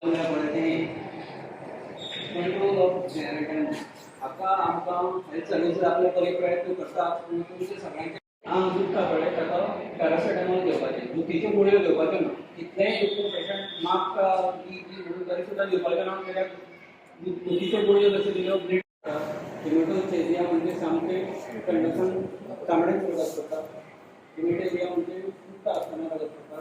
Control of inheritance हाका आमकां health services आपले बरे प्रयत्न करतात पूण तुमचे सगळ्यांचे दुखता पळय ताका पॅरासिटामॉल घेवपाचें दुखीच्यो गुळयो घेवपाच्यो ना कितलेंय पेशंट मागता की म्हणून तरी सुद्दां घेवपाचें ना कित्याक दुखीच्यो गुळयो जश्यो दिल्यो ब्लड हिमेटोचेरिया म्हणजे सामकें कंडिशन तांबडें करत पडटा हिमेटोचेरिया म्हणजे दुखता आसतना लागत पडटा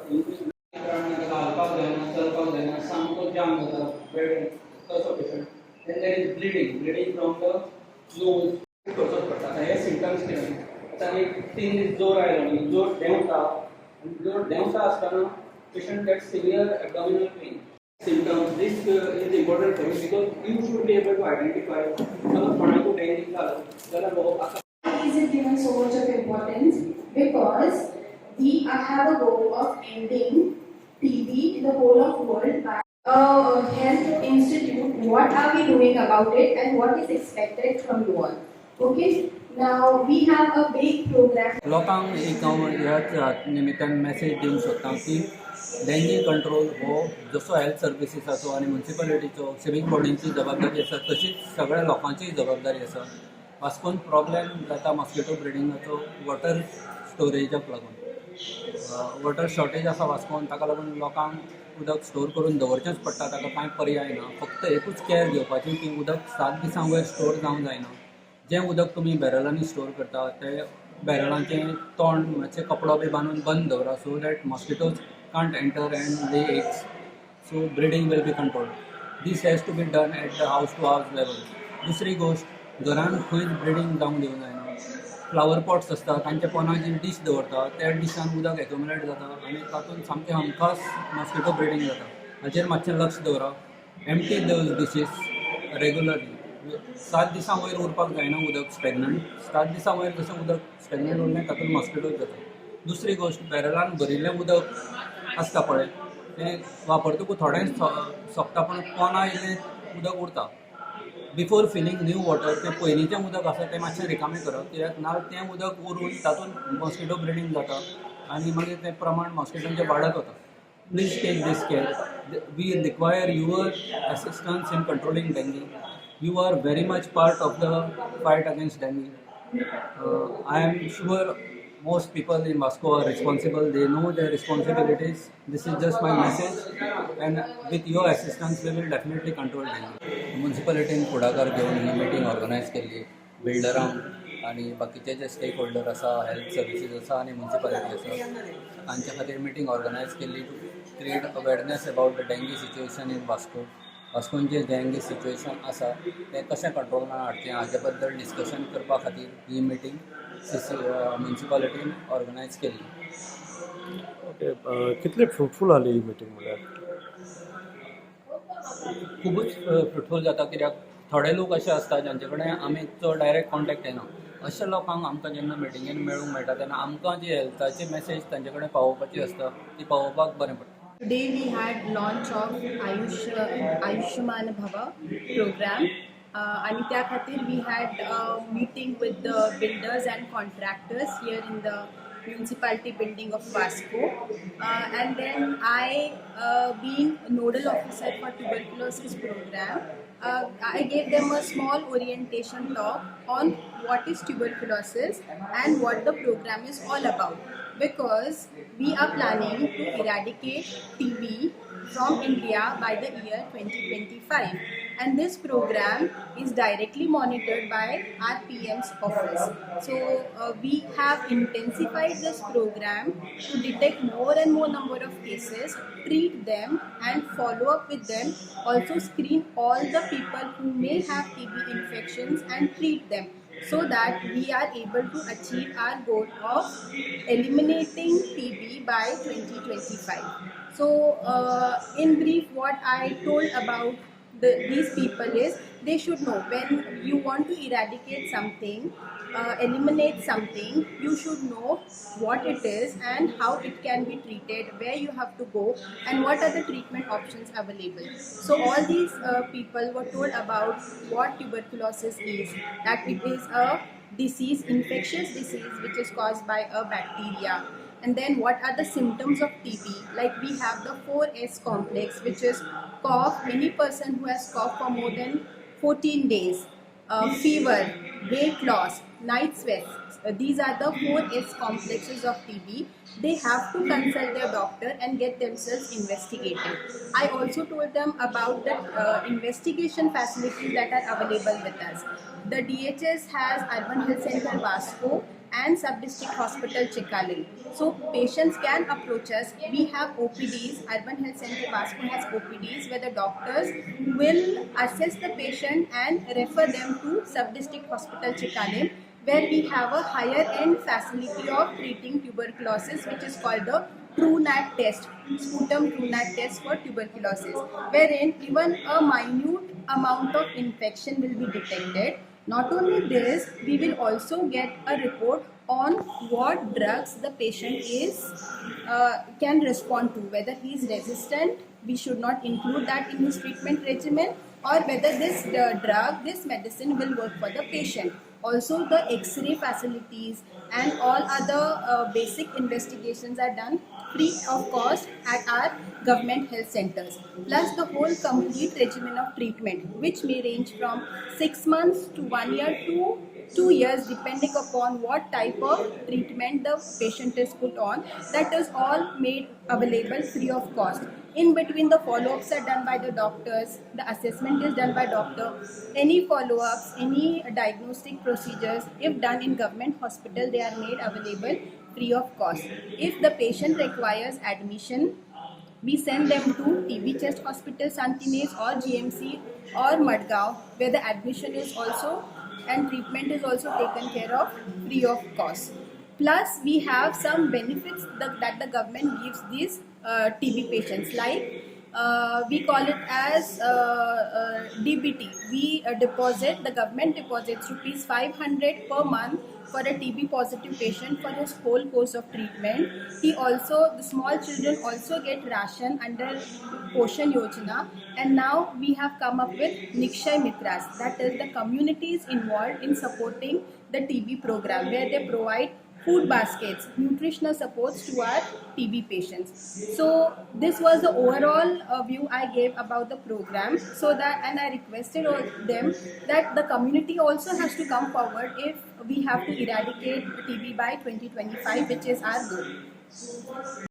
घालपाक जायना चलपाक जायना सामको जाम जाता बेड तसो patient then there is bleeding from the nose करचोच पडटा हे सिम्पटम्स कितें आतां एक 3 दीस जोर आयलो न्ही जोर देंवता आसतना patient gets severe abdominal pain symptoms. This is important for you because you should be able to identify कोणाक dengue जालो जाल्यार Why is it given so much of importance? Because we have a goal of ending TB in the whole of world by health institute. What are we doing about it and what is expected from you all? Okay. Now we have a big program. लोकांक एक हांव ह्या निमित्तान message दिवंक सोदतां की dinghy control हो जसो हेल्थ सर्विसीसाचो आनी म्युनिसिपालिटीचो सिवीक बॉडींची जबाबदारी आसा तशीच सगळ्या लोकांचीय जबाबदारी आसा. वास्कोन प्रॉब्लेम जाता मॉस्किटो ब्रिडिंगाचो वॉटर स्टोरेजाक लागून वॉटर शॉर्टेज आसा वास्कोन ताका लागून लोकांक उदक स्टोर करून दवरचेंच पडटा ताका कांय पर्याय ना फक्त एकूच केअर घेवपाची की उदक 7 दिसां वयर स्टोर जावंक जायना. जें उदक तुमी बॅरलांनी स्टोर करता तें बॅरलांचें तोंड मातशें कपडो बी बांदून बंद दवरा so that mosquitoes can't enter and lay eggs so breeding will be controlled. This has to be done at the house to house level. दुसरी गोश्ट घरान खंयच ब्रिडींग जावंक दिवंक जायना. फ्लावर पॉट्स आसता तांच्या पोंदां जी डिश दवरता त्या डिशान उदक एक्युमुलेट जाता आनी तातूंत सामकें हमखास मॉस्किटो ब्रिडींग जाता. हाचेर मातशें लक्ष दवरा. Empty those dishes regularly. 7 दिसां वयर उरपाक जायना उदक स्टॅग्नंट. 7 दिसां वयर जशें उदक स्टॅग्नंट उरलें तातूंत मॉस्किटोज जाता. दुसरी गोश्ट बॅरलान भरिल्लें उदक आसता पळय तें वापरतकूच थोडें सोंपता पूण पोंदां इल्लें उदक उरता. बिफोर फिलींग न्यू वॉटर तें पयलींचें उदक आसा तें मातशें रिकामें करप कित्याक नाजाल्यार तें उदक उरून तातूंत मॉस्किटो ब्रिडींग जाता आनी मागीर तें प्रमाण मॉस्किटोचें वाडत वता. Please take this care. We require your assistance in controlling dengue. You are very much part of the fight against dengue. I am sure most people in Moscow are responsible. They know their responsibilities. This is just my message. And with your assistance, we will definitely control dengue. म्युनिसिपालिटीन फुडाकार घेवन ही meeting organise केल्ली. बिल्डरांक आनी बाकीचे जे stake holder आसा health services आसा आनी म्युनिसिपालिटी आसा हांचे खातीर मिटींग ऑर्गनायज केल्ली to create awareness about the dengue situation in Vasco. वास्कोन जें डेंगी सिच्युएशन आसा तें कशें कंट्रोलान हाडचें हाचे बद्दल डिस्कशन करपा खातीर ही मिटींग म्युनिसिपालिटीन ऑर्गनायज केल्ली. ओके. कितले फ्रुटफूल जाली ही मिटींग म्हळ्यार? खूबच फ्रुटफूल जाता कित्याक थोडे लोक अशे आसता जांचे कडेन आमीचो डायरेक्ट कॉन्टॅक्ट येना. अशा लोकांक आमकां जेन्ना मिटिंगेन मेळूंक मेळटा तेन्ना आमकां जी हेल्थाची मेसेज तांचे कडेन पावोवपाची आसता ती पावोवपाक बरें पडटा. Today we had launch of Ayushman Bhava program and त्या खातीर we had a meeting with the builders and contractors here in the municipality building of Vasco and then I being nodal officer for tuberculosis program I gave them a small orientation talk on what is tuberculosis and what the program is all about, because we are planning to eradicate TB from India by the year 2025, and this program is directly monitored by our PM's office. So we have intensified this program to detect more and more number of cases, treat them and follow up with them, also screen all the people who may have TB infections and treat them, so that we are able to achieve our goal of eliminating TB by 2025. So in brief, what I told about these people is they should know when you want to eradicate something, eliminate something, you should know what it is and how it can be treated, where you have to go and what are the treatment options available. So all these people were told about what tuberculosis is, that it is a disease, infectious disease which is caused by a bacteria, And then what are the symptoms of TB? Like we have the 4S complex, which is cough, any person who has cough for more than 14 days, fever, weight loss, night sweats. These are the 4S complexes of TB. They have to consult their doctor and get themselves investigated. I also told them about the investigation facilities that are available with us. The DHS has Urban Health Center Vasco and Sub-District Hospital Chikaling. So patients can approach us. We have OPDs. Urban Health Center Vasco has OPDs where the doctors will assess the patient and refer them to Sub-District Hospital Chikaling, where we have a higher end facility of treating tuberculosis, which is called the TrueNat test, sputum TrueNat test for tuberculosis, wherein even a minute amount of infection will be detected. Not only this, we will also get a report on what drugs the patient can respond to, whether he is resistant, we should not include that in his treatment regimen, or whether this medicine will work for the patient. Also, the X-ray facilities and all other basic investigations are done free of cost at our government health centers. Plus, the whole complete regimen of treatment, which may range from 6 months to 1 year to 2 years, depending upon what type of treatment the patient is put on. That is all made available free of cost. In between, the follow-ups are done by the doctors, the assessment is done by doctor. Any follow-ups, any diagnostic procedures, if done in government hospital, they are made available free of cost. If the patient requires admission, we send them to TB Chest Hospital, Santinez or GMC or Madgaon, where the admission is also and treatment is also taken care of free of cost. Plus, we have some benefits that the government gives these TB patients, like we call it as DBT. We deposit, the government deposits rupees 500 per month for a TB positive patient for his whole course of treatment. The small children also get ration under Poshan Yojana, and now we have come up with Nikshay Mitras, that is the communities involved in supporting the TB program, where they provide food baskets, nutritional supports to our TB patients. So this was the overall view I gave about the program. And I requested them that the community also has to come forward if we have to eradicate TB by 2025, which is our goal.